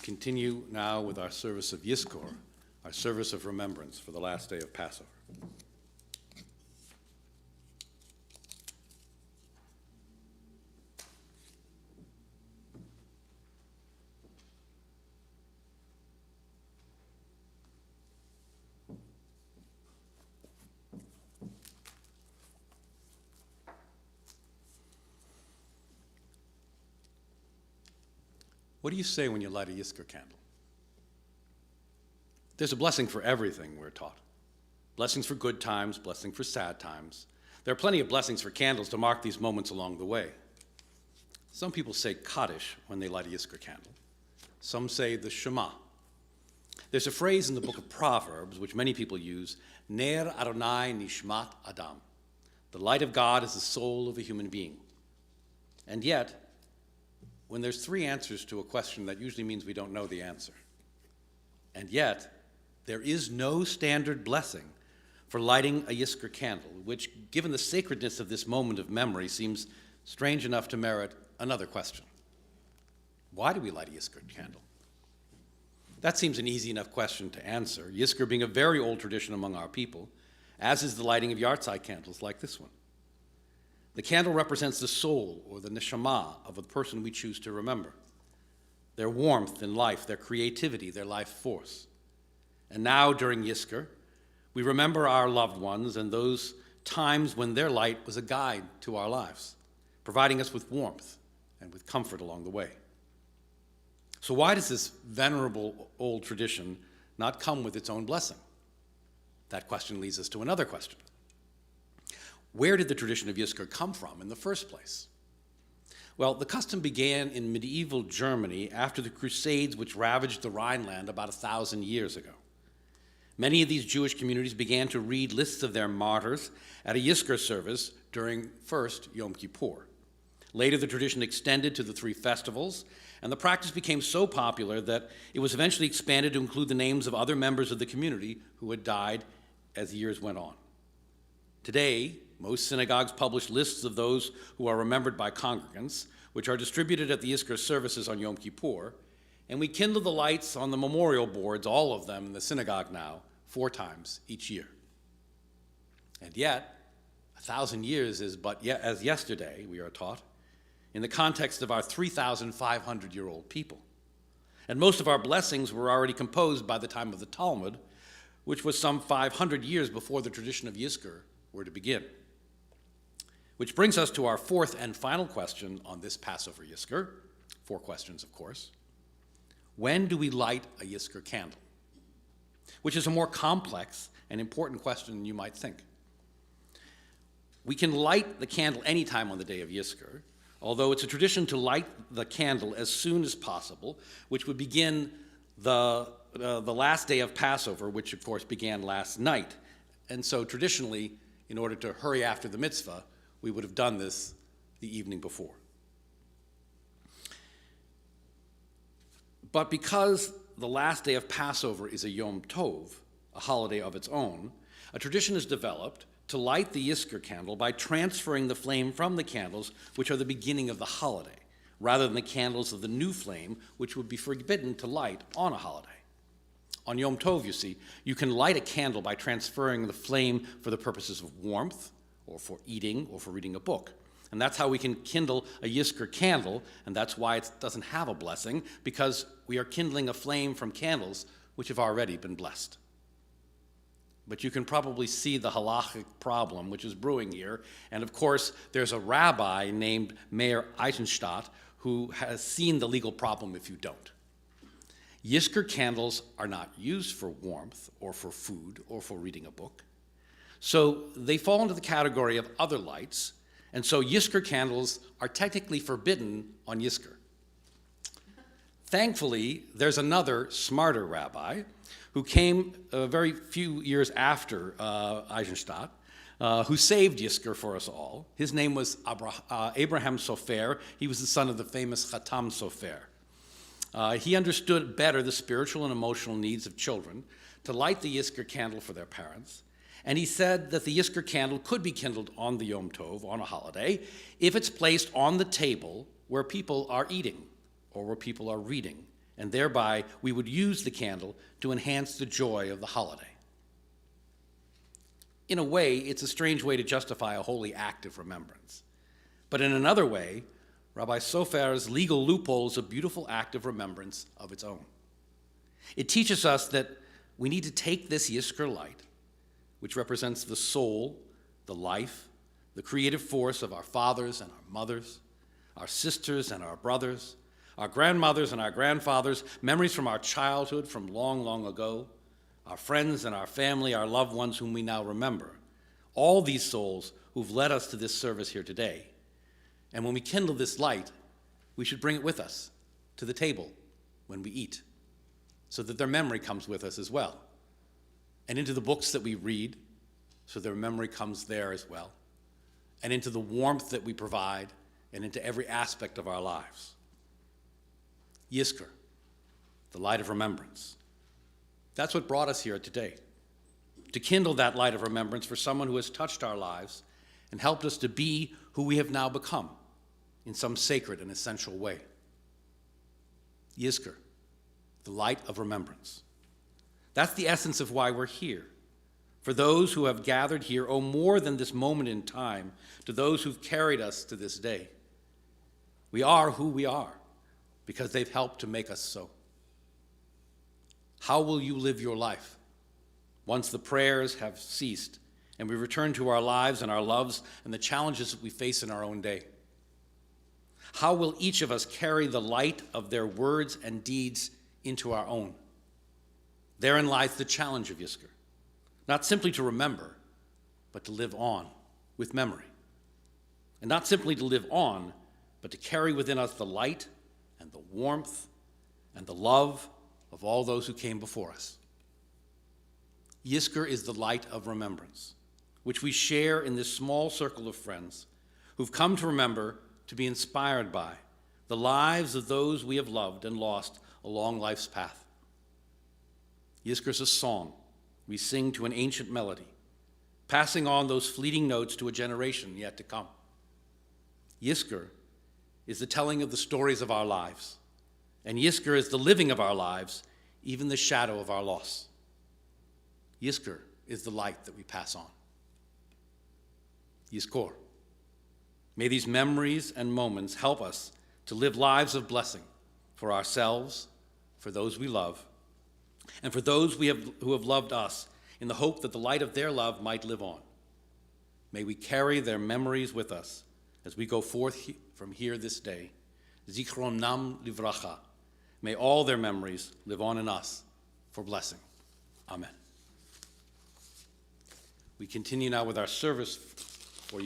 continue now with our service of Yizkor, our service of remembrance for the last day of Passover. What do you say when you light a Yizkor candle? There's a blessing for everything, we're taught. Blessings for good times, blessings for sad times. There are plenty of blessings for candles to mark these moments along the way. Some people say Kaddish when they light a Yizkor candle. Some say the Shema. There's a phrase in the book of Proverbs, which many people use, Ner Adonai Nishmat Adam. The light of God is the soul of a human being. And yet, when there's three answers to a question, that usually means we don't know the answer. And yet, there is no standard blessing for lighting a Yizkor candle, which, given the sacredness of this moment of memory, seems strange enough to merit another question. Why do we light a Yizkor candle? That seems an easy enough question to answer, Yizkor being a very old tradition among our people, as is the lighting of yahrzeit candles like this one. The candle represents the soul, or the neshama, of the person we choose to remember. Their warmth in life, their creativity, their life force. And now, during Yizkor, we remember our loved ones and those times when their light was a guide to our lives, providing us with warmth and with comfort along the way. So why does this venerable old tradition not come with its own blessing? That question leads us to another question. Where did the tradition of Yizkor come from in the first place? Well, the custom began in medieval Germany after the Crusades which ravaged the Rhineland about 1,000 years ago. Many of these Jewish communities began to read lists of their martyrs at a Yizkor service during first Yom Kippur. Later, the tradition extended to the three festivals, and the practice became so popular that it was eventually expanded to include the names of other members of the community who had died as the years went on. Today, most synagogues publish lists of those who are remembered by congregants, which are distributed at the Yizkor services on Yom Kippur, and we kindle the lights on the memorial boards, all of them in the synagogue now, 4 times each year. And yet, 1,000 years is but as yesterday, we are taught, in the context of our 3,500-year-old people. And most of our blessings were already composed by the time of the Talmud, which was some 500 years before the tradition of Yizkor were to begin. Which brings us to our fourth and final question on this Passover Yizkor. 4 questions, of course. When do we light a Yizkor candle? Which is a more complex and important question than you might think. We can light the candle anytime on the day of Yizkor, although it's a tradition to light the candle as soon as possible, which would begin the last day of Passover, which of course began last night. And so traditionally, in order to hurry after the mitzvah, we would have done this the evening before. But because the last day of Passover is a Yom Tov, a holiday of its own, a tradition is developed to light the Yizkor candle by transferring the flame from the candles, which are the beginning of the holiday, rather than the candles of the new flame, which would be forbidden to light on a holiday. On Yom Tov, you see, you can light a candle by transferring the flame for the purposes of warmth, or for eating, or for reading a book. And that's how we can kindle a Yizkor candle, and that's why it doesn't have a blessing, because we are kindling a flame from candles which have already been blessed. But you can probably see the halachic problem which is brewing here, and of course there's a rabbi named Meir Eisenstadt who has seen the legal problem if you don't. Yizkor candles are not used for warmth, or for food, or for reading a book. So they fall into the category of other lights, and so Yizkor candles are technically forbidden on Yizkor. Thankfully, there's another smarter rabbi who came a very few years after Eisenstadt, who saved Yizkor for us all. His name was Abraham Sofer. He was the son of the famous Chatam Sofer. He understood better the spiritual and emotional needs of children to light the Yizkor candle for their parents. And he said that the Yizkor candle could be kindled on the Yom Tov, on a holiday, if it's placed on the table where people are eating or where people are reading and thereby we would use the candle to enhance the joy of the holiday. In a way, it's a strange way to justify a holy act of remembrance. But in another way, Rabbi Sofer's legal loophole is a beautiful act of remembrance of its own. It teaches us that we need to take this Yizkor light, which represents the soul, the life, the creative force of our fathers and our mothers, our sisters and our brothers, our grandmothers and our grandfathers, memories from our childhood from long, long ago, our friends and our family, our loved ones whom we now remember, all these souls who've led us to this service here today. And when we kindle this light, we should bring it with us to the table when we eat, so that their memory comes with us as well, and into the books that we read, so their memory comes there as well, and into the warmth that we provide, and into every aspect of our lives. Yizkor, the light of remembrance. That's what brought us here today, to kindle that light of remembrance for someone who has touched our lives and helped us to be who we have now become in some sacred and essential way. Yizkor, the light of remembrance. That's the essence of why we're here. For those who have gathered here owe more than this moment in time to those who've carried us to this day. We are who we are because they've helped to make us so. How will you live your life once the prayers have ceased and we return to our lives and our loves and the challenges that we face in our own day? How will each of us carry the light of their words and deeds into our own? Therein lies the challenge of Yizkor, not simply to remember, but to live on with memory. And not simply to live on, but to carry within us the light and the warmth and the love of all those who came before us. Yizkor is the light of remembrance, which we share in this small circle of friends who've come to remember, to be inspired by the lives of those we have loved and lost along life's path. Yizkor is a song we sing to an ancient melody, passing on those fleeting notes to a generation yet to come. Yizkor is the telling of the stories of our lives, and Yizkor is the living of our lives, even the shadow of our loss. Yizkor is the light that we pass on. Yizkor. May these memories and moments help us to live lives of blessing for ourselves, for those we love, and for those who have loved us, in the hope that the light of their love might live on. May we carry their memories with us as we go forth from here this day. Zichronam livracha. May all their memories live on in us for blessing. Amen. We continue now with our service